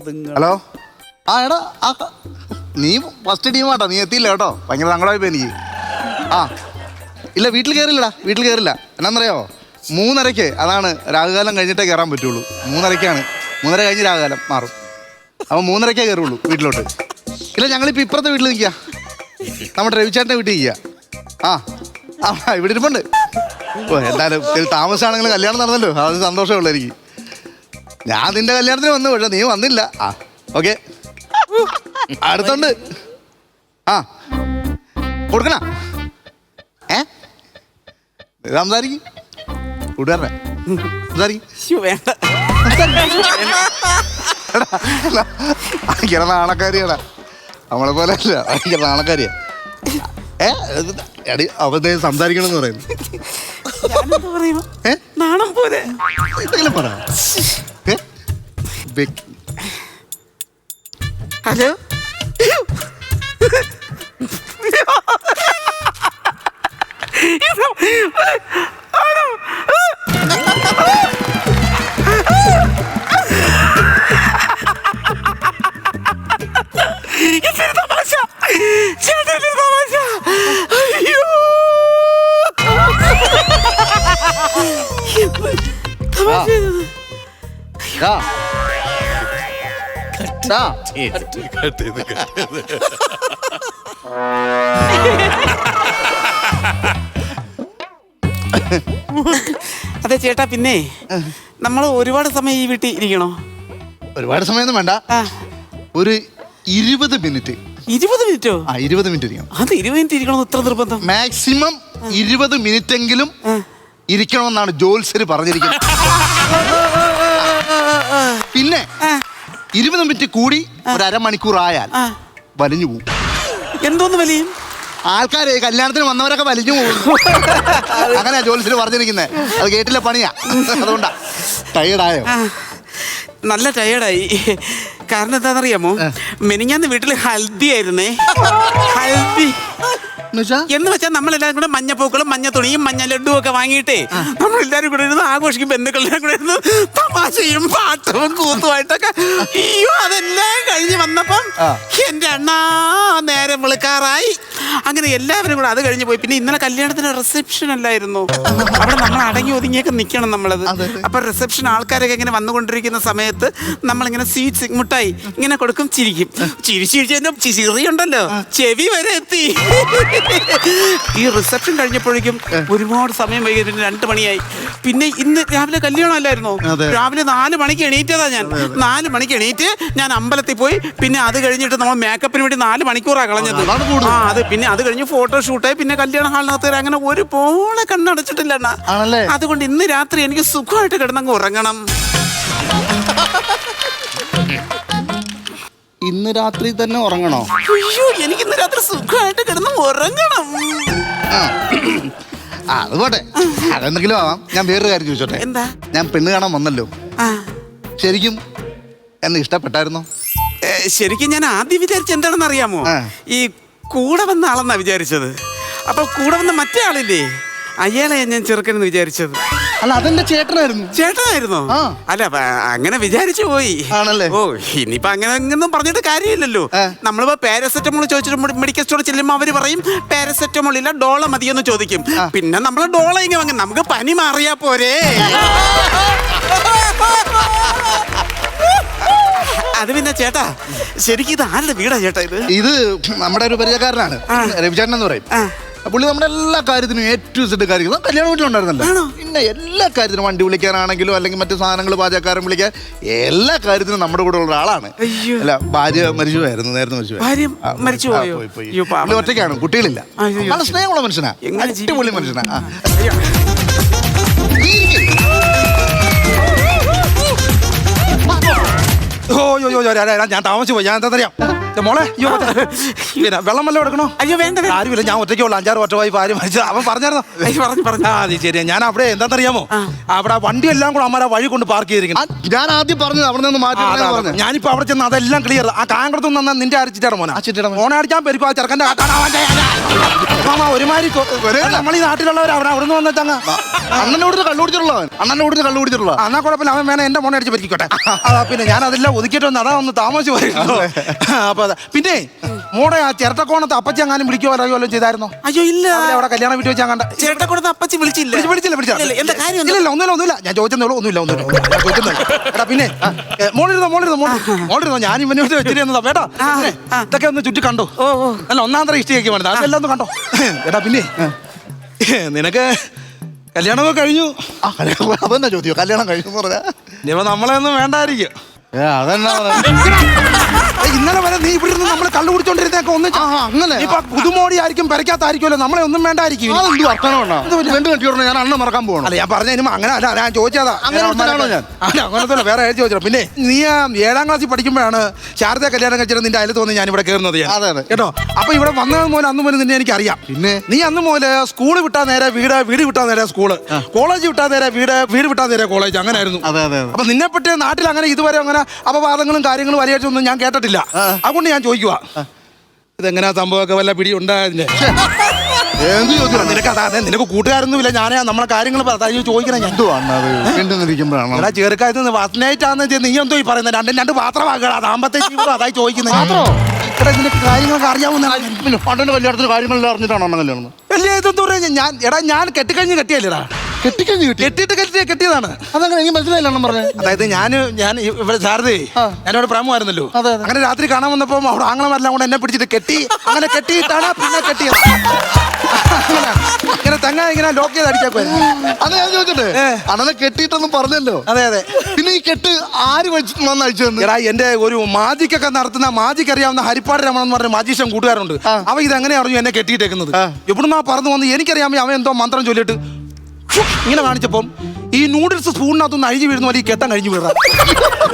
Hello. ആ എടാ, നീ ഫസ്റ്റ് ടീമാട്ടോ, നീ എത്തിയില്ല കേട്ടോ. ഭയങ്കര സങ്കടമായി പോയി എനിക്ക്. ആ ഇല്ല, വീട്ടിൽ കയറില്ല. എന്നാന്നറിയോ, 3:30 അതാണ് രാഹുകാലം കഴിഞ്ഞിട്ടേ കയറാൻ പറ്റുള്ളൂ. 3:30 3:30 കഴിഞ്ഞ് രാഹുകാലം മാറും. അപ്പോൾ 3:30 കയറുള്ളൂ വീട്ടിലോട്ട്. ഇല്ല, ഞങ്ങളിപ്പോൾ ഇപ്പുറത്തെ വീട്ടിൽ നിൽക്കുക, നമ്മുടെ രവിചേട്ടൻ്റെ വീട്ടിൽ നിൽക്കുക. ആ ഇവിടെ ഇരിപ്പുണ്ട്. ഓ എന്തായാലും താമസമാണെങ്കിലും കല്യാണം നടന്നല്ലോ, അത് സന്തോഷമുള്ളൂ എനിക്ക്. ഞാൻ നിന്റെ കല്യാണത്തിന് വന്നു, പക്ഷെ നീ വന്നില്ല. ഓക്കെ, അടുത്തുണ്ട്. കൊടുക്കണ സംസാരിക്കും കൂട്ടുകാരനെ ഭയങ്കര നാണക്കാരിയാടാ, നമ്മളെ പോലെ അല്ല, ഭയങ്കര നാണക്കാരിയാ. അവധ സംസാരിക്കണമെന്ന് പറയുന്നു. എന്തെങ്കിലും പറ. ഹലോ, അതെ ചേട്ടാ, പിന്നെ നമ്മൾ ഒരുപാട് സമയം ഈ വീട്ടിൽ ഇരിക്കണോ? ഒരുപാട് സമയമൊന്നും വേണ്ട, ഒരു 20 മിനിറ്റ്. 20 മിനിറ്റോ? 20 മിനിറ്റ് ഇരിക്കണം. അത് 20 മിനിറ്റ് ഇരിക്കണോ? ഇത്ര നിർബന്ധം? മാക്സിമം 20 മിനിറ്റെങ്കിലും ഇരിക്കണമെന്നാണ് ജോത്സ്യര് പറഞ്ഞിരിക്കുന്നത്. പിന്നെ 20 മിനിറ്റ് കൂടി ഒരു അരമണിക്കൂർ ആയാൽ വലിഞ്ഞു പോകും. എന്തോന്ന് വലിയും? ആൾക്കാര് കല്യാണത്തിന് വന്നവരൊക്കെ വലിഞ്ഞു പോകും. അങ്ങനെയാ ജോത്സ്യര് പറഞ്ഞിരിക്കുന്നത്. അത് കേട്ടില്ല പണിയാ, അതുകൊണ്ടാ. ടയേർഡായോ? നല്ല ടയേർഡായി. കാരണം എന്താണെന്നറിയാമോ, മെനിഞ്ഞാന്ന് വീട്ടിൽ ഹൽദി ആയിരുന്നേ. ഹൽദി എന്ന് വെച്ചാൽ നമ്മളെല്ലാരും കൂടെ മഞ്ഞപ്പൂക്കളും മഞ്ഞ തുണിയും മഞ്ഞ ലഡുവും ഒക്കെ വാങ്ങിയിട്ടേ നമ്മളെല്ലാരും കൂടെ ഇരുന്ന് ആഘോഷിക്കും. ബന്ധുക്കളെല്ലാം കൂടെ ഇരുന്ന് തമാശയും പാട്ടവും കൂത്തുമായിട്ടൊക്കെ. അയ്യോ, അതെല്ലാം കഴിഞ്ഞ് വന്നപ്പം എന്റെ അണ്ണാ നേരം വിളിക്കാറായി. അങ്ങനെ എല്ലാവരും കൂടെ അത് കഴിഞ്ഞ് പോയി. പിന്നെ ഇന്നലെ കല്യാണത്തിന് റിസപ്ഷൻ അല്ലായിരുന്നു, അവിടെ നമ്മൾ അടങ്ങി ഒതുങ്ങിയൊക്കെ നിൽക്കണം നമ്മളത്. അപ്പൊ റിസപ്ഷൻ ആൾക്കാരൊക്കെ ഇങ്ങനെ വന്നുകൊണ്ടിരിക്കുന്ന സമയത്ത് നമ്മളിങ്ങനെ സ്വീറ്റ്സ് മുട്ടായി ഇങ്ങനെ കൊടുക്കും, ചിരിക്കും. ചിരിച്ചിരിച്ചതിന്റെ ചിറിയുണ്ടല്ലോ, ചെവി വരെ എത്തി. ഈ റിസപ്ഷൻ കഴിഞ്ഞപ്പോഴേക്കും ഒരുപാട് സമയം വൈകി, 2 മണിയായി. പിന്നെ ഇന്ന് രാവിലെ കല്യാണം അല്ലായിരുന്നോ? രാവിലെ 4 മണിക്ക് എണീറ്റതാ ഞാൻ. 4 മണിക്ക് എണീറ്റ് ഞാൻ അമ്പലത്തിൽ പോയി. പിന്നെ അത് കഴിഞ്ഞിട്ട് നമ്മൾ മേക്കപ്പിന് വേണ്ടി 4 മണിക്കൂറാണ് കളഞ്ഞത്. അത് പിന്നെ അത് കഴിഞ്ഞ് ഫോട്ടോഷൂട്ടായി. പിന്നെ കല്യാണ ഹാളിനകത്ത് അങ്ങനെ ഒരു പോളെ കണ്ണടച്ചിട്ടില്ല. അതുകൊണ്ട് ഇന്ന് രാത്രി എനിക്ക് സുഖമായിട്ട് കിടന്നങ്ങ് ഉറങ്ങണം. ഇന്ന് രാത്രി തന്നെ ഉറങ്ങണോ? അയ്യോ, എനിക്ക് ഇന്ന് രാത്രി സുഖമായിട്ട് കിടന്ന് ഉറങ്ങണം. അത് പോട്ടെ, അതെന്തെങ്കിലും ആവാം. ഞാൻ വേറൊരു കാര്യം ചോദിച്ചോട്ടെ? എന്താ? ഞാൻ പെണ്ണ് കാണാൻ വന്നല്ലോ, ശരിക്കും എന്നെ ഇഷ്ടപ്പെട്ടായിരുന്നോ? ശരിക്കും ഞാൻ ആദ്യം വിചാരിച്ച എന്താണെന്ന് അറിയാമോ, ഈ കൂടെ വന്ന ആളെന്നാ വിചാരിച്ചത്. അപ്പൊ കൂടെ വന്ന മറ്റേ ആളില്ലേ, അയാളെ ഞാൻ ചെറുക്കനെന്ന് വിചാരിച്ചത്. അല്ല, അതെന്റെ ചേട്ടനായിരുന്നു. ചേട്ടനായിരുന്നോ? അല്ല, അങ്ങനെ വിചാരിച്ചു പോയി. ആണല്ലേ? ഓ, ഇനിയിപ്പോ അങ്ങനെ ഒന്നും പറഞ്ഞിട്ട് കാര്യമില്ലല്ലോ. നമ്മളിപ്പോ പാരസെറ്റമോൾ ചോദിച്ചിട്ട് മെഡിക്കൽ സ്റ്റോറിൽ ചെല്ലുമ്പോൾ അവര് പറയും പാരസെറ്റമോൾ ഇല്ല, ഡോള മതിയെന്ന് ചോദിക്കും. പിന്നെ നമ്മള് ഡോള ഇങ്ങനെ വാങ്ങും, നമുക്ക് പനി മാറിയാ പോരെ. അത് പിന്നെ ചേട്ടാ, ശരിക്കും ഇത് ആരുടെ വീടാ ചേട്ടാ? ഇത് നമ്മുടെ ഒരു പരിചയക്കാരനാണ്, രവിചേട്ടൻ എന്ന് പറയും. പുള്ളി നമ്മുടെ എല്ലാ കാര്യത്തിനും A to Z കാര്യങ്ങളും കല്യാണ വീട്ടിലുണ്ടായിരുന്നല്ലോ. പിന്നെ എല്ലാ കാര്യത്തിനും, വണ്ടി വിളിക്കാനാണെങ്കിലും അല്ലെങ്കിൽ മറ്റു സാധനങ്ങൾ പാചകക്കാരൻ വിളിക്കാൻ, എല്ലാ കാര്യത്തിനും നമ്മുടെ കൂടെ ഉള്ള ആളാണ്. അല്ല, ഭാര്യ മരിച്ചുപോയായിരുന്നു, നേരത്തെ മരിച്ചുപോയി. ഒറ്റയ്ക്കാണ്, കുട്ടികളില്ല. നല്ല സ്നേഹമുള്ള മനുഷ്യനാ, അടിപൊളി മനുഷ്യനാ. ഞാൻ താമസിച്ചു പോയി. ഞാൻ എന്താ അറിയാം, മോളെ അയ്യോ പിന്നെ വെള്ളം വല്ലതും എടുക്കണോ? അയ്യോ വേണ്ട വേണ്ട. ആരുമില്ല, ഞാൻ ഒറ്റയ്ക്കുള്ള 5-6 ഒറ്റവായി ഭാര്യ മരിച്ചു. അവൻ പറഞ്ഞായിരുന്നോ? അയ്യോ, പറഞ്ഞു ആ അത് ശരിയാ. ഞാൻ അവിടെ എന്താണെന്നറിയാമോ, അവിടെ വണ്ടി എല്ലാം കൂടെ അമ്മ വഴി കൊണ്ട് പാർക്ക് ചെയ്തിരിക്കണം. ഞാൻ ആദ്യം പറഞ്ഞത് അവിടെ നിന്ന് മാറ്റി പറഞ്ഞു. ഞാനിപ്പോ അവിടെ ചെന്ന് അതെല്ലാം ക്ലിയർ. ആ കാങ്കടത്ത് നിന്ന് നിന്റെ അരച്ചിട്ടാണ് മോനെ മോനെ അടിച്ചാൻ പെരുക്കും. ആ ചെറുക്കൻ്റെ ഒരുമാതിരി നമ്മൾ ഈ നാട്ടിലുള്ളവർ അവിടെ നിന്ന് വന്നിട്ടങ്ങ് അണ്ണനോട് കള്ളു കുടിച്ചിട്ടുള്ളവൻ. അണ്ണനോട് കള്ളു കുടിച്ചിട്ടുള്ള എന്നാ കുഴപ്പമില്ല. അവൻ വേണം എന്റെ മോനെ അടിച്ച് പറ്റിക്കോട്ടെ. പിന്നെ ഞാൻ അതെല്ലാം ഒതുക്കിയിട്ട് വന്ന് അതാ ഒന്ന് താമസിച്ച് വരുന്നു. അപ്പൊ പിന്നെ മോടെ ആ ചിരട്ടക്കോണത്ത് അപ്പച്ചി അങ്ങാനും വിളിക്കോ അറിയുമല്ലോ ചെയ്തായിരുന്നോ? അയ്യോ ഇല്ല, അവിടെ കല്യാണം വീട്ടിൽ വെച്ചാൽ കണ്ട ചേട്ടനെ കൊടുത്ത അപ്പച്ചി വിളിച്ചില്ല. എന്താ കാര്യം? ഇല്ല ഒന്നുമില്ല. ഞാൻ ചോദിച്ചതേ ഉള്ളൂ. ഒന്നുമില്ല. എടാ പിന്നെ മോളിരുന്നോ ഞാൻ ഇവനോട് വെച്ചിട്ട് വന്നതാ. വേട്ടാ ഇതൊക്കെ ഒന്ന് ചുറ്റി കണ്ടോ? അല്ല ഒന്നാന്തര ഇഷ്ടയൊക്കെ വേണ്ടത് അതെല്ലാം ഒന്ന് കണ്ടോ? എടാ പിന്നെ നിനക്ക് കല്യാണമൊക്കെ കഴിഞ്ഞു. അതെന്നാ ചോദ്യം, കല്യാണം കഴിഞ്ഞു പറഞ്ഞാ ഇനിയിപ്പോ നമ്മളെ ഒന്നും വേണ്ടായിരിക്കും. അതെന്നാ ഇന്നലെ വരെ നീ ഇവിടെ നിന്ന് നമ്മളെ കള്ളു കുടിച്ചോണ്ടിരുന്നേക്കെ ഒന്ന് അങ്ങനെ ഇപ്പൊ പുതുമോടി ആയിരിക്കും പെരക്കാത്തായിരിക്കുമല്ലോ, നമ്മളെ ഒന്നും വേണ്ടായിരിക്കും. രണ്ട് കെട്ടി ഞാൻ അണ്ണ മറക്കാൻ പോകണം. അല്ല ഞാൻ പറഞ്ഞ അങ്ങനെ അല്ല, ഞാൻ ചോദിച്ചതാ. അങ്ങനത്തെ വേറെ എഴുതി ചോദിച്ചോ. പിന്നെ നീ 7ാം ക്ലാസ്സിൽ പഠിക്കുമ്പോഴാണ് ശാരദ കല്യാണം കഴിച്ചിട്ട് നിന്റെ അയൽ തോന്നി ഞാൻ ഇവിടെ കയറുന്നത്. കേട്ടോ, അപ്പൊ ഇവിടെ വന്നത് മുതൽ അന്ന് മുതൽ നിന്നെ എനിക്ക് അറിയാം. പിന്നെ നീ അന്ന് മുതൽ സ്കൂള് വിട്ടാ നേരെ വീട് വിട്ടാ നേരെ സ്കൂള്, കോളേജ് വിട്ടാ നേരെ വീട് വിട്ടാ നേരെ കോളേജ്, അങ്ങനെ ആയിരുന്നു. അപ്പൊ നിന്നെ പറ്റി നാട്ടിൽ അങ്ങനെ ഇതുവരെ അങ്ങനെ അപവാദങ്ങളും കാര്യങ്ങളും വലിയൊന്നും ഞാൻ കേട്ടിട്ടില്ല. അതുകൊണ്ട് ഞാൻ ചോദിക്കുക, ഇതെങ്ങനെയാ സംഭവമൊക്കെ വല്ല പിടി ഉണ്ടായതിന്റെ? നിനക്ക് കൂട്ടുകാരൊന്നുമില്ല. ഞാൻ നമ്മളെ കാര്യങ്ങൾ ചോദിക്കണം. ഞാൻ ചെറുക്കായിരുന്നു ഫസ്റ്റ് നീ എന്തോ ഈ പറയുന്നത്? രണ്ട് പാത്രമാകണം ദാമ്പത്യ ജീവിതം അതായി ചോദിക്കുന്നത്. നിനക്ക് കാര്യങ്ങളൊക്കെ അറിയാവുന്ന പണ്ടന്റെ കല്യാണത്തിന് കാര്യങ്ങളെല്ലാം അറിഞ്ഞിട്ടാണോ കല്യാണം? വലിയ ഇതെന്താ പറയാ, ഞാൻ കെട്ടിക്കഴിഞ്ഞ് കെട്ടിയല്ലേടാ. കെട്ടിയതാണ്. അതങ്ങനെ എനിക്ക് മനസ്സിലായില്ല പറഞ്ഞത്. അതായത് ഞാൻ ഇവിടെ ശാരദേ ഞാനിവിടെ പ്രേമമായിരുന്നല്ലോ. അങ്ങനെ രാത്രി കാണാൻ വന്നപ്പോ അവിടെ ആങ്ങളമാരെല്ലാം കൂടെ എന്നെ പിടിച്ചിട്ട് കെട്ടി. അങ്ങനെ കെട്ടിയിട്ടാണ് പിന്നെ കെട്ടിയത്. ഇങ്ങനെ തെങ്ങ ഇങ്ങനെ ലോക്ക് ചെയ്ത് അടിച്ചേക്കുവായിരുന്നു. അത് ഞാൻ ചോദിച്ചിട്ട് അണ്ണനെ കെട്ടിയിട്ടൊന്നും പറഞ്ഞല്ലോ. അതെ. പിന്നെ ഈ കെട്ട് ആര് വന്ന് അഴിച്ചു? എന്റെ ഒരു മാജിക്കൊക്കെ നടത്തുന്ന മാജിക്ക് അറിയാവുന്ന ഹരിപ്പാട് രമണൻ എന്ന് പറഞ്ഞ മാജീഷ്യൻ കൂട്ടുകാരുണ്ട്. അവ ഇതെങ്ങനെ അറിഞ്ഞു എന്നെ കെട്ടിയിട്ടേക്കുന്നത്? എവിടുന്നാ പറന്നു വന്ന് എനിക്കറിയാമോ. അവൻ എന്തോ മന്ത്രം ചൊല്ലിട്ട് ഇങ്ങനെ കാണിച്ചപ്പം ഈ നൂഡിൽസ് സ്പൂണിനകത്തൊന്ന് അഴിഞ്ഞു വീഴുന്ന പോലെ ഈ കെട്ടം കഴിഞ്ഞു വീഴാം.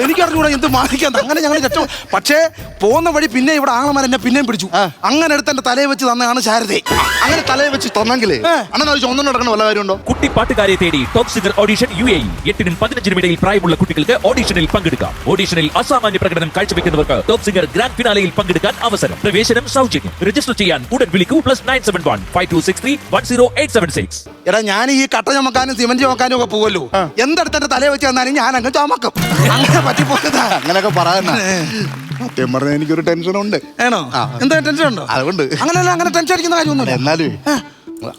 എനിക്കറിഞ്ഞൂടെ എന്ത് മാറിക്കാന്ന്. അങ്ങനെ ഞങ്ങൾ രക്ഷ. പക്ഷേ പോകുന്ന വഴി പിന്നെ ഇവിടെ ആങ്ങളമാർ എന്നെ പിന്നെയും പിടിച്ചു. അങ്ങനെ എടുത്ത് എന്റെ തലയെ വെച്ച് തന്നെയാണ് ശാരദേ. അങ്ങനെ തലയെ വെച്ച് തന്നെങ്കിലേ അണ്ണൻ അത് ചുവന്നു നടക്കണ വല്ല കാര്യമുണ്ടോ? കുട്ടിപ്പാട്ടുകാരെ തേടി ടോപ്പ് സിംഗർ ഓഡിഷൻ UAE 8-നും 15-നും ഇടയിൽ പ്രായമുള്ള കുട്ടികൾക്ക് ഓഡിഷനിൽ പങ്കെടുക്കാം. ഓഡിഷനിൽ അസാമാന്യ പ്രകടനം കാഴ്ചവെക്കുന്നവർക്ക് ടോപ്പ് സിംഗർ ഗ്രാൻഡ് ഫിനാലയിൽ പങ്കെടുക്കാൻ അവസരം. പ്രവേശനം സൗജന്യം. രജിസ്റ്റർ ചെയ്യാൻ ഉടൻ വിളിക്കൂ. +971 5263 10876. എടാ ഞാൻ ഈ കട്ട ചുമക്കാനും സിമന്റ് ചുമക്കാനും ഒക്കെ പോകുമല്ലോ. എന്തെടുത്ത് എന്റെ തലയെ വെച്ച് തന്നാലും ഞാൻ അങ്ങ് ചുമക്കും. അങ്ങനെ പറ്റിപ്പോയതാ. അങ്ങനെയൊക്കെ പറയാൻ സത്യം പറഞ്ഞാൽ എനിക്കൊരു ടെൻഷൻ ഉണ്ട്. ആണോ? എന്താ ടെൻഷൻ ഉണ്ടോ? അതുകൊണ്ട് അങ്ങനെ ടെൻഷൻ അടിക്കുന്ന കാര്യമൊന്നുമില്ല. എന്നാലും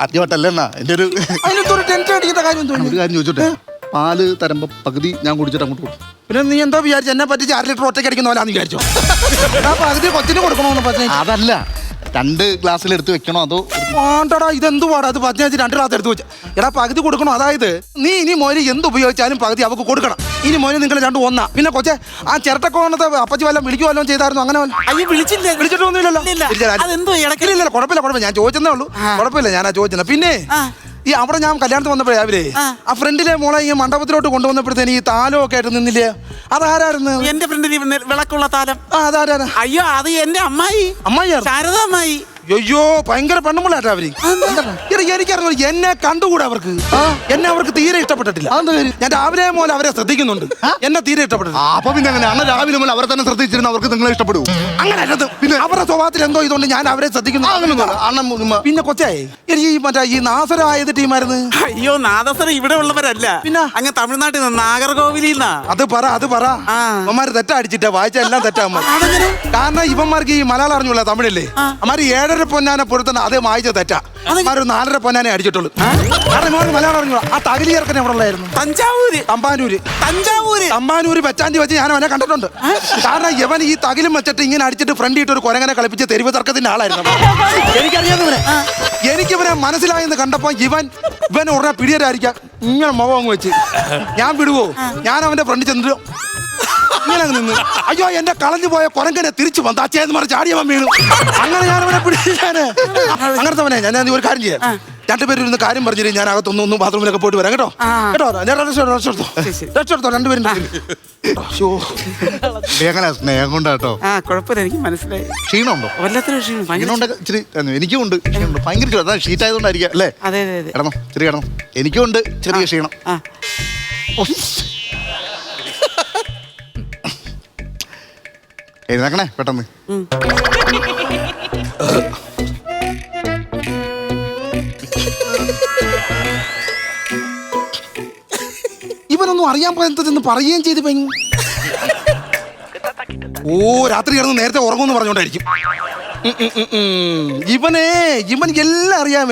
ആദ്യമായിട്ടല്ലേ എന്നാ എന്റെ ഒരു അതിനൊരു ടെൻഷൻ അടിക്കുന്ന കാര്യം ഒരു കാര്യം ചോദിച്ചോട്ടെ. പാല് തരുമ്പോ പകുതി ഞാൻ കുടിച്ചിട്ട് അങ്ങോട്ട് കൊടുക്കും. പിന്നെ നീ എന്താ വിചാരിച്ചു എന്നെ പറ്റി 6 ലിറ്റർ ഒറ്റയ്ക്ക് അടിക്കുന്ന പോലാന്ന് വിചാരിച്ചോ? പകുതി കൊച്ചിന് കൊടുക്കണമെന്ന് പറഞ്ഞു. അതല്ല, 2 ഗ്ലാസ്സിൽ എടുത്ത് വെക്കണോ അതോ? വേണ്ടടാ, ഇതെന്ത് പാടാ? അത് 15 2 ഗ്ലാസ് എടുത്ത് വെച്ച. എടാ പകുതി കൊടുക്കണോ? അതായത് നീ ഇനി മോന് എന്ത് ഉപയോഗിച്ചാലും പകുതി അവക്ക് കൊടുക്കണം. ഇനി മോന് നിങ്ങൾ 2 ഒന്നാ. പിന്നെ കൊച്ചെ ആ ചിരട്ടക്കോണത്തെ അപ്പച്ചി വല്ലതും വിളിക്കുക വല്ലതും ചെയ്തായിരുന്നു? അങ്ങനെ അയ്യോ വിളിച്ചിട്ടൊന്നുമില്ലല്ലോ. ഇല്ല കുഴപ്പമില്ല. ഞാൻ ചോദിച്ചതേ ഉള്ളൂ. കുഴപ്പമില്ല, ഞാനാ ചോദിച്ചത്. പിന്നെ ഈ അവിടെ ഞാൻ കല്യാണത്തിന് വന്നപ്പോഴേ രാവിലെ ആ ഫ്രണ്ടിലെ മോളെ ഈ മണ്ഡപത്തിലോട്ട് കൊണ്ടുവന്നപ്പോഴത്തേന് ഈ താലം ഒക്കെ ആയിട്ട് നിന്നില്ലേ? അതാരായിരുന്നു? എന്റെ ഫ്രണ്ടിൽ വിളക്കുള്ള താലം. അതാരാണ്? അയ്യോ അത് എന്റെ അമ്മായി. ശാരദ അമ്മായി. അയ്യോ ഭയങ്കര പെണ്ണുമ്പിള്ളാട്ടാ അവര്. എനിക്കറിഞ്ഞു എന്നെ കണ്ടുകൂടെ അവർക്ക്. എന്നെ അവർക്ക് തീരെ ഇഷ്ടപ്പെട്ടിട്ടില്ല. ഞാൻ രാവിലെ പോലെ അവരെ ശ്രദ്ധിക്കുന്നുണ്ട്. എന്നെ തീരെ ഇഷ്ടപ്പെട്ടില്ല. അപ്പൊ പിന്നെ അങ്ങനെ അണ്ണൻ രാവിലെ പോലെ അവരെ തന്നെ ശ്രദ്ധിച്ചിരുന്ന അവർക്ക് നിങ്ങളെ ഇഷ്ടപ്പെടും. അങ്ങനെ പിന്നെ അവരുടെ സ്വഭാവത്തിൽ എന്തോ ഇതുകൊണ്ട് ഞാൻ അവരെ ശ്രദ്ധിക്കുന്നു. അണ്ണൻ പിന്നെ കൊച്ചായി എനിക്ക് ഈ നാസരായത് ടീമായിരുന്നു. അയ്യോ നാദസര ഇവിടെ ഉള്ളവരല്ല. പിന്നെ അങ്ങ് തമിഴ്നാട്ടിൽ നിന്ന് നാഗർകോവിലിൽ നിന്നാ. അത് പറ ഇവന്മാര് തെറ്റടിച്ചിട്ടാ വായിച്ച എല്ലാം തെറ്റാ. കാരണം ഇവന്മാർക്ക് ഈ മലയാളം അറിഞ്ഞൂല, തമിഴല്ലേ. അമ്മാര് 7.5 പൊന്നാനെ പൊരുത്തന്നെ അതേ വായിച്ച തെറ്റാ. അമ്മാര് 4.5 പൊന്നാനെ അടിച്ചിട്ടുള്ളൂ. മലയാളം അറിഞ്ഞൂല. ആ തകലി ചേർക്കൻ എവിടെ ഉള്ളായിരുന്നു? തമ്പാനൂര് വെച്ചാണ്ടി വെച്ച് ഞാൻ അവനെ കണ്ടിട്ടുണ്ട്. കാരണം ഇവൻ ഈ തകിലും വെച്ചിട്ട് ഇങ്ങനെ അടിച്ചിട്ട് ഫ്രണ്ട് ഇട്ട് ഒരു കുരങ്ങനെ കളിപ്പിച്ച് തെരുവ് തർക്കത്തിന്റെ ആളായിരുന്നു. എനിക്കറിയാവുന്നവനെ എനിക്കിവനെ മനസ്സിലായെന്ന് കണ്ടപ്പോ ഇവൻ ഉടനെ പിടിയരായിരിക്കാം ഇങ്ങനെ മുഖം അങ്ങ് വെച്ച് ഞാൻ വിടുവോ? ഞാൻ അവന്റെ ഫ്രണ്ട് ചെന്നിട്ട് ഇങ്ങനെ അങ്ങ് നിന്ന് അയ്യോ എന്റെ കളഞ്ഞു പോയ കുരങ്ങനെ തിരിച്ചു വന്നു അച്ഛന്ന് പറഞ്ഞ് ചാടിയവൻ വീണു. അങ്ങനെ ഞാൻ അവനെ പിടിച്ചാന് അങ്ങനത്തെ ഞാൻ ഒരു കാര്യം ചെയ്യാം. രണ്ടുപേരും ഇരുന്ന് കാര്യം പറഞ്ഞിട്ട് ഞാൻ അകത്തൊന്നും ബാത്റൂമിലൊക്കെ പോയിട്ട് വരാം കേട്ടോ. കേട്ടോ ഞാൻ രക്ഷെടുത്തോ രണ്ടുപേരും. എങ്ങനെ സ്നേഹം കൊണ്ടാട്ടോ. കുഴപ്പമില്ല, എനിക്ക് മനസ്സിലായി. ക്ഷീണമുണ്ടോ? വല്ലാത്തൊരു ക്ഷീണം. ക്ഷീണമുണ്ട് ഇച്ചിരി. എനിക്കും ഉണ്ട് ക്ഷീണമുണ്ട്, ഭയങ്കര ക്ഷീണം. അതാ ഷീറ്റ് ആയതുകൊണ്ടായിരിക്കാം അല്ലേ? അതെ അതെ അതെ. കിടന്നോ, ചെറിയ കിടന്നോ. എനിക്കും ഉണ്ട് ചെറിയ ക്ഷീണം. എഴുന്നേക്കണേ പെട്ടെന്ന്. ഇവനൊന്നും അറിയാൻ പോയതെന്ന് പറയുകയും ചെയ്ത് ഓ രാത്രി കിടന്ന് നേരത്തെ ഉറങ്ങുമെന്ന് പറഞ്ഞോണ്ടായിരിക്കും. ഇവൻ എല്ലാം അറിയാൻ.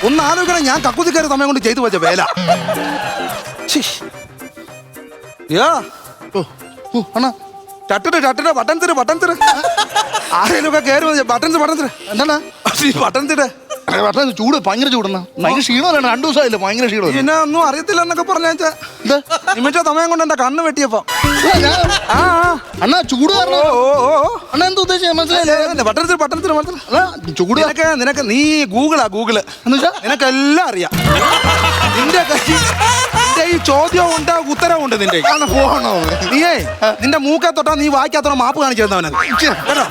ഒന്ന് ആലോചിക്കണം, ഞാൻ കക്കുതിക്കാരെ സമയം കൊണ്ട് ചെയ്തു വെച്ച വേല. ബട്ടൺ തര ആരെങ്കിലും ഒക്കെ കയറി ബട്ടൺ തര എന്താണ് ബട്ടൺ തര. ചൂട് ഭയങ്കര ചൂടെന്നാ, ഭയങ്കര ക്ഷീണമല്ല. 2 ദിവസമായില്ലേ ഭയങ്കര ക്ഷീണം. പിന്നെ ഒന്നും അറിയത്തില്ല എന്നൊക്കെ പറഞ്ഞാ നിമിഷ സമയം കൊണ്ട് എന്റെ കണ്ണ് വെട്ടിയപ്പോ അണ്ണാ ചൂട് അണ്ണാ എന്താ ഉദ്ദേശിച്ച മനസ്സിലായില്ലേ? ചൂട് നിനക്ക് നീ ഗൂഗിളാ ഗൂഗിള് നിനക്കെല്ലാം അറിയാം. നിന്റെ ഈ ചോദ്യവും ഉണ്ട് ഉത്തരവും ഉണ്ട്. നിന്റെ നീയേ നിന്റെ മൂക്കെ തൊട്ടാ നീ വായിക്കാത്തോളം മാപ്പ് കാണിച്ചു തന്നവനത് കേട്ടോ.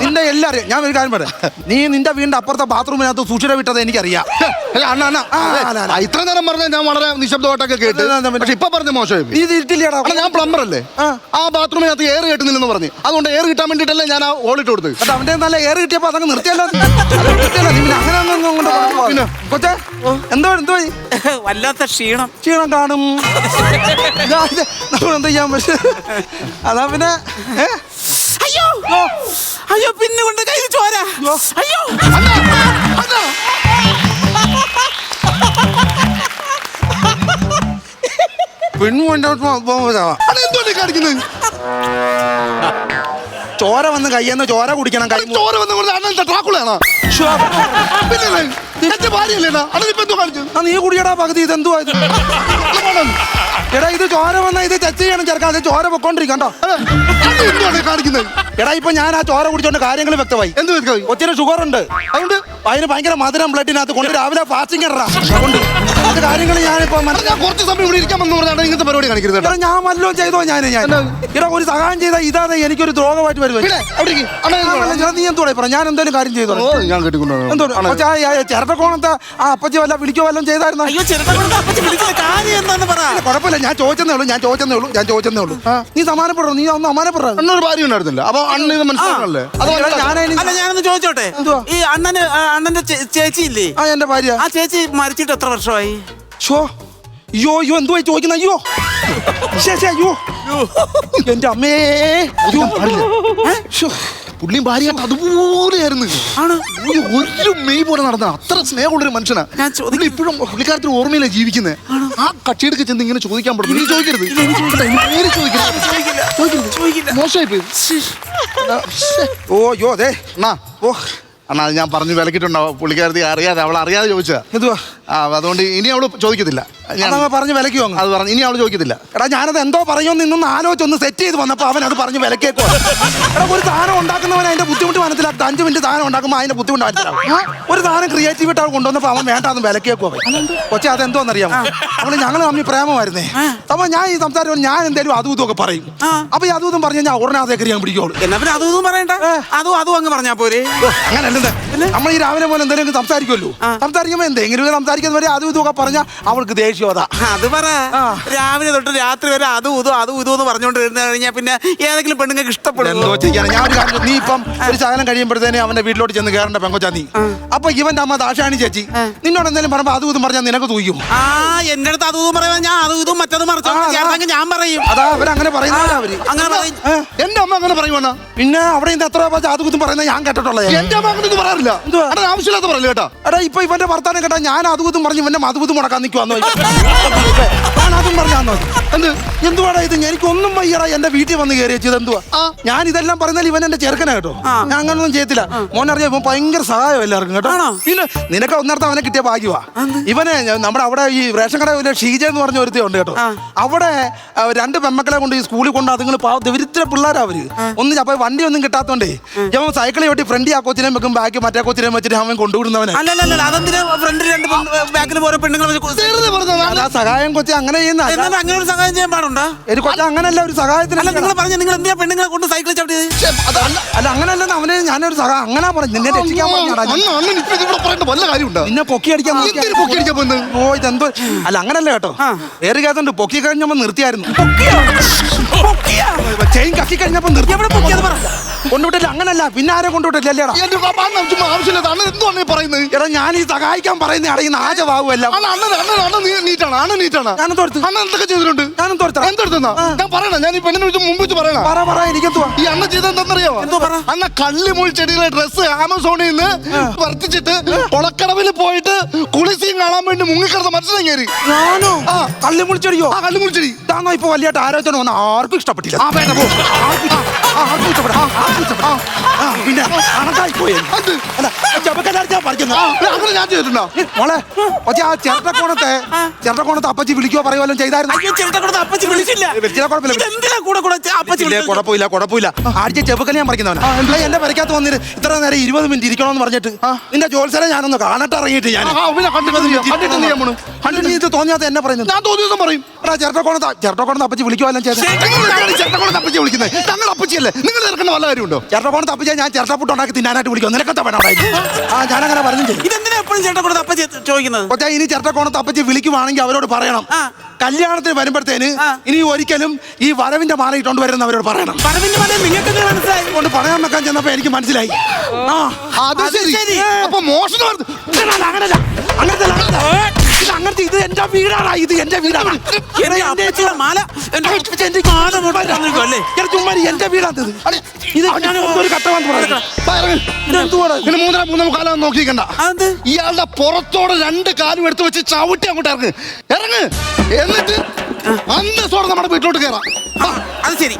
നിന്റെ എല്ലാം അറിയാം. ഞാൻ ഒരു കാര്യം പറയാം, നീ നിന്റെ വീടിന്റെ അപ്പുറത്തെ ബാത്റൂമിനകത്ത് സൂക്ഷിച്ച വിട്ടത് എനിക്കറിയാം. ഇത്ര നേരം പറഞ്ഞാൽ ഞാൻ വളരെ നിശബ്ദമായിട്ടൊക്കെ കേട്ട്, പക്ഷെ ഇപ്പൊ പറഞ്ഞ മോശമായി. ഇത് ഇരുട്ടില്ലേടാ, ഞാൻ പ്ലംബർ അല്ലേ. ആ ബാത്റൂമിനകത്ത് എയർ കിട്ടുന്നില്ലെന്ന് പറഞ്ഞു, അതുകൊണ്ട് എയർ കിട്ടാൻ വേണ്ടിട്ടല്ലേ ഞാൻ ആ ഓളിട്ട് കൊടുത്തത്. കേട്ടോ അവന്റെ നല്ല എയർ കിട്ടിയപ്പോ അതങ്ങ് നിർത്തിയല്ലോ. അങ്ങനെ കൊച്ചേ എന്തോ വല്ലാത്ത ക്ഷീണം കാണും. നമ്മളെന്താ ചെയ്യാൻ പറ്റും? അതാ പിന്നെ അയ്യോ അയ്യോ പിന്നെ കൊണ്ട് കയ്യിൽ ചോര. അയ്യോ കാണിക്കുന്നത് ചോര വന്ന് കയ്യെന്ന് ചോര കുടിക്കണം. കൈ ചോര വന്ന് ട്രാക്കുളയാണോ? എന്റെ ഭാര്യയല്ലേടാ. അതിനിപ്പോ എന്തോ കാണിച്ചു? നീ കുടിയടാ പകുതി. ഇതെന്തുവാ ഇത്? എടാ ഇത് ചോര വന്നാ ഇത് ടച്ച് ചെയ്യണം ചേർക്കാൻ. അത് ചോര പൊക്കോണ്ടിരിക്കണ്ടോ കാണിക്കുന്നത്? എടാ ഇപ്പൊ ഞാൻ ആ ചോര കുടിച്ചോണ്ട് കാര്യങ്ങൾ വ്യക്തമായി. എന്ത് വ്യക്തമായി? ഒത്തിരി ഷുഗർ ഉണ്ട്, അതുകൊണ്ട് അതിന് ഭയങ്കര മധുരം ബ്ലഡിനകത്ത് കൊണ്ട് രാവിലെ ഫാസ്റ്റിംഗ് ഇടാ. അതുകൊണ്ട് അത് കാര്യങ്ങൾ ഞാനിപ്പോ ഞാൻ കുറച്ച് സമയം ഇവിടെ ഇരിക്കാൻ വന്നു പറഞ്ഞാൽ ഇങ്ങനത്തെ പരിപാടി കാണിക്കരുത്. ഞാൻ വല്ലതും ചെയ്തോ? ഞാൻ ഇവിടെ ഒരു സഹായം ചെയ്താൽ ഇതാ എനിക്കൊരു ദ്രോഹമായിട്ട് വരുന്നത്. നീ എന്തോടെ പറ, ഞാൻ എന്തെങ്കിലും കാര്യം ചെയ്തോ? ഞാൻ കേട്ടിക്കൊണ്ടോ ചിരട്ടക്കോണത്തെ ആ അപ്പച്ചി വല്ല വിളിക്കോ വല്ലതും ചെയ്തായിരുന്നു? അയ്യോ ചിരട്ടക്കോണത്തെ അപ്പച്ചി വിളിക്കുന്ന കാര്യം എന്താന്ന് പറ. കുഴപ്പമില്ല, ഞാൻ ചോദിച്ചെന്നേ ഉള്ളൂ. നീ സമാനപ്പെടോ? നീ ഒന്ന് സമാനപ്പെടോ? അന്നൊരു ഭാര്യ ഉണ്ടായിരുന്നില്ല, അപ്പൊ അണ്ണ ഇത് മനസ്സിലാക്കണല്ലേ? അല്ല ഞാനൊന്ന് ചോദിച്ചോട്ടെ, ഈ അണ്ണന്റെ ചേച്ചി ഇല്ലേ? ആ എന്റെ ഭാര്യ. ആ ചേച്ചി മരിച്ചിട്ട് എത്ര വർഷമായി? അയ്യോ എന്തുവാ ചോദിക്കുന്ന? അയ്യോ അയ്യോ എന്റെ അമ്മേ. പുള്ളിയും ഭാര്യ അതുപോലെയായിരുന്നു. ഒരു മെയ് പോലെ നടന്ന അത്ര സ്നേഹമുള്ളൊരു മനുഷ്യനാ. പുള്ളി ഇപ്പോഴും പുള്ളിക്കാരത്തിന് ഓർമ്മയില്ല ജീവിക്കുന്നത്. ആ കക്ഷിയെടുക്ക് ചെന്ന് ഇങ്ങനെ ചോദിക്കാൻ പറ്റും. നീ ചോദിക്കരുത്, മോശമായി പോയി. അയ്യോ അതെ അണ്ണാ അണ്ണാ അത് ഞാൻ പറഞ്ഞു വിലക്കിട്ടുണ്ടാവും. പുള്ളിക്കാരത്തി അറിയാതെ, അവൾ അറിയാതെ ചോദിച്ചാ. എന്തുവാ? അതുകൊണ്ട് ഇനി അവള് ചോദിക്കത്തില്ല. പറഞ്ഞു വിലക്കോ? അത് പറഞ്ഞു ഇനി അവള് ചോദിക്കത്തില്ല. എടാ ഞാനത് എന്തോ പറയുമെന്ന് ഇന്നൊന്ന് ആലോചിച്ചൊന്ന് സെറ്റ് ചെയ്ത് വന്നപ്പോ അവൻ അത് പറഞ്ഞു വിലക്കേക്കോ. എടാ ഒരു സാധനം ഉണ്ടാക്കുന്നവൻ അതിന്റെ ബുദ്ധിമുട്ട് മനസ്സിലാക്കും. 5 മിനിറ്റ് സാധനം ഉണ്ടാക്കുമ്പോൾ അതിന്റെ ബുദ്ധിമുട്ട് മനസ്സിലാവും. ഒരു സാധനം ക്രിയേറ്റീവായിട്ട് അവൾ കൊണ്ടുവന്നപ്പോ അവൻ വേണ്ടാന്ന് വിലക്കേക്കോ. കൊച്ചെ അതെന്തോന്നറിയാമോ, അവള് ഞങ്ങൾ തമ്മിൽ പ്രേമമായിരുന്നേ. അപ്പൊ ഞാൻ ഈ സംസാരം ഞാൻ എന്തായാലും അതും ഇതൊക്കെ പറയും. അപ്പൊ ഈ അതും പറഞ്ഞു കഴിഞ്ഞാൽ ഉടനെ അതേ കറിയാൻ പിടിക്കുള്ളൂ. എന്നാ പിന്നെ അതും പറയണ്ട, അതും അങ്ങ് പറഞ്ഞാ പോരെ. അങ്ങനല്ലേ നമ്മൾ ഈ രാവിലെ പോലെ എന്തെങ്കിലും സംസാരിക്കുമല്ലോ. സംസാരിക്കുമ്പോ എന്തെങ്കിലും സംസാരിക്കുന്ന വരെ അതും ഇതൊക്കെ പറഞ്ഞാൽ അവൾക്ക് ദേഷ്യം. അത് പറ. രാവിലെ തൊട്ട് രാത്രി വരെ അതും ഇതും എന്ന് പറഞ്ഞുകൊണ്ടിരുന്ന കഴിഞ്ഞാൽ പിന്നെ ഏതെങ്കിലും പെണ്ണുങ്ങൾക്ക് ഇഷ്ടപ്പെടും. എന്തോ ചെയ്യാൻ. ഞാൻ ഒരു കാര്യം, നീ ഇപ്പം ഒരു ശകലം കഴിയുമ്പോഴത്തേനെ അവന്റെ വീട്ടിലോട്ട് ചെന്ന് കയറേണ്ട പെങ്കൊച്ചാ നീ. അപ്പൊ ഇവന്റെ അമ്മ ദാശാണി ചേച്ചി നിന്നോട് എന്തെങ്കിലും പറയുമ്പോ അതും ഇതും പറഞ്ഞാൽ നിനക്ക് തൂക്കും. എന്റെ അടുത്ത് അതും പറയാൻ ഞാൻ അതും ഇതും മറ്റതും മറിച്ചെങ്കിൽ ഞാൻ പറയും. അതാ അവരങ്ങനെ പറയുന്ന. അങ്ങനെ പറയും. എന്റെ അമ്മ അങ്ങനെ പറയുവാ. പിന്നെ അവിടെ നിന്ന് എത്ര അതും ഇതും പറയുന്നത് ഞാൻ കേട്ടിട്ടുള്ളത്. എന്റെ അമ്മ അങ്ങനെ പറയാറില്ല. ആവശ്യമില്ലാത്ത പറയില്ല കേട്ടോ. എടാ ഇപ്പൊ ഇവന്റെ ഭർത്താനം കേട്ടാ ഞാൻ അതും ഇതും പറഞ്ഞു ഇവന്റെ മധുബുദ്ധം മുടക്കാൻ നിൽക്കുവാന്നോ? ഞാൻ അതും പറഞ്ഞാന്നോ? എന്ത് എന്തുവാടാ ഇത്? എനിക്കൊന്നും വയ്യടാ. എന്റെ വീട്ടിൽ വന്ന് കയറി വെച്ചത് എന്തുവാ? ഞാൻ ഇതെല്ലാം പറഞ്ഞാൽ ഇവൻ എന്റെ ചെറുക്കനാ കേട്ടോ. ഞാൻ അങ്ങനൊന്നും ചെയ്യത്തില്ല. മോനറിയാം, ഇവൻ ഭയങ്കര സഹായം എല്ലാവർക്കും കേട്ടോ. പിന്നെ നിനക്ക് ഒന്നർത്ഥം അവനെ കിട്ടിയ ഭാഗ്യവാ. ഇവനെ നമ്മുടെ അവിടെ ഈ റേഷൻ കട ഷീജ എന്ന് പറഞ്ഞ ഒരുത്തി ഉണ്ട് കേട്ടോ. അവിടെ 2 പെമ്മക്കളെ കൊണ്ട് ഈ സ്കൂളിൽ കൊണ്ട് അതുങ്ങൾ ദരിദ്ര പിള്ളേരാ അവര്. ഒന്നും അപ്പൊ വണ്ടി ഒന്നും കിട്ടാത്തോണ്ടേ അവൻ സൈക്കിളിൽ ഓട്ടി ഫ്രണ്ടി ആ കൊച്ചിനെയും വെക്കും, ബാക്കി മറ്റേ കൊച്ചിനെയും വെച്ചിട്ട് അവൻ കൊണ്ടുവിടുന്നവനെ. സഹായം കൊച്ചി അങ്ങനെ ചെയ്യുന്ന അങ്ങനെ ഒരു സഹായം ചെയ്യാൻ പാടുണ്ടോ? കൊച്ചി അങ്ങനല്ല ഒരു സഹായത്തിന്. നിങ്ങൾ പറഞ്ഞു നിങ്ങൾ എന്തിനാ പെണ്ണുങ്ങളെ കൊണ്ട് സൈക്കിൾ ചവിട്ടിയത്? അല്ല അങ്ങനല്ല, അവനെ ഞാനൊരു സഹായം അങ്ങനെ പറഞ്ഞു. നിന്നെ രക്ഷിക്കാൻ വല്ല കാര്യമുണ്ടോ? നിന്നെ പൊക്കി അടിക്കാൻ ഓ ഇതെന്തോ. അല്ല അങ്ങനല്ല കേട്ടോ. വേറെ കേട്ടുണ്ട്, പൊക്കി കഴിഞ്ഞപ്പോ നിർത്തിയായിരുന്നു. ചെയിൻ കക്കി കഴിഞ്ഞപ്പോ നിർത്തി. കൊണ്ടുവിട്ടില്ല. അങ്ങനല്ല, പിന്നെ ആരെ കൊണ്ടുവിട്ടില്ല. എടാ ഞാൻ ഈ സഹായിക്കാൻ പറയുന്ന അടയുന്ന ആജവാകുമല്ല. ഈ അണ്ണ ചെയ്തെന്തെന്നറിയോ? അണ്ണ കള്ളിമുൾ ചെടികളെ ഡ്രസ് ആമസോണിൽ നിന്ന് വർത്തിച്ചിട്ട് കൊളക്കടവിൽ പോയിട്ട് കുളിസിയും കാണാൻ വേണ്ടി മുങ്ങിക്കിടന്ന മനസ്സിലായി കയറി. ഞാനോ? കള്ളിമുൾ ചെടിയോ? ആ കള്ളിമുൾ ചെടി ഇതാണോ ഇപ്പൊ വലിയ ആലോചന വന്ന ആർക്കും ഇഷ്ടപ്പെട്ടില്ല. പിന്നെ അണക്കായി പോയി. മോളെ പക്ഷെ ആ ചിരട്ടക്കോണത്തെ അപ്പച്ചി വിളിക്കുകയോ പറയുമല്ലോ ചെയ്തായിരുന്നു. കുഴപ്പമില്ല. ആഴ്ച ചെറുക്കൽ ഞാൻ പറിക്കുന്നവനാ. എന്റെ വരയ്ക്കകത്ത് വന്നിട്ട് ഇത്ര നേരം 20 മിനിറ്റ് ഇരിക്കണമെന്ന് പറഞ്ഞിട്ട് നിന്റെ ജോത്സരെ ഞാനൊന്ന് കാണട്ടെ ഇറങ്ങിയിട്ട് ഞാൻ ഇത് തോന്നിയാത്ത എന്നെ പറയുന്നത്. ഞാൻ തോന്നിയതും പറയും. ചിരട്ടക്കോണത്തെ അപ്പച്ചി വിളിക്കുവല്ലോ ചെയ്തത്. അപ്പച്ചി വിളിക്കുന്നത് ഞങ്ങൾ അപ്പച്ചിയല്ലേ? നിങ്ങൾ തീർക്കേണ്ട വല്ല കാര്യമുണ്ടോ? ചിരട്ടക്കോണത്തെ അപ്പച്ചി ഞാൻ ചിരട്ടപ്പുട്ട് ഉണ്ടാക്കി തിന്നാനായിട്ട് വിളിക്കും. നിനക്കത്തെ വേണം. ഞാനങ്ങനെ പറഞ്ഞു ചെയ്യും. ഇതെന്തിനാ എപ്പോഴും ചേട്ടൻ അപ്പച്ചി ചോദിക്കുന്നത്? പക്ഷേ ഇനി ചിരട്ടക്കോണത്തെ അപ്പച്ചി വിളിക്കുവാണെങ്കിൽ അവരോട് പറയണം, കല്യാണത്തിന് വരുമ്പോഴത്തേന് ഇനി ഒരിക്കലും ഈ വരവിന്റെ മാല ഇട്ടോണ്ട് വരുന്ന അവരോട് പറയണം. നിങ്ങൾക്ക് മനസ്സിലായി കൊണ്ട് പറയാൻ വെക്കാൻ ചെന്നപ്പോ എനിക്ക് മനസ്സിലായി. അപ്പൊ മോഷണം അങ്ങനത്തെ ഇത് എന്റെ വീടാണ്. ഇത് എന്റെ വീടാണ്. മാല ചുമ്മാ എന്റെ വീടാണ്. ഇത് ഒരു കട്ടവാൻ നോക്കിക്കണ്ട. ഇയാളുടെ പുറത്തോടെ 2 കാലും എടുത്ത് വെച്ച് ചവിട്ടി അങ്ങോട്ട് ഇറങ്ങ്. എന്നിട്ട് അന്തസ്സോടെ നമ്മുടെ വീട്ടിലോട്ട് കയറാം. അത് ശരി.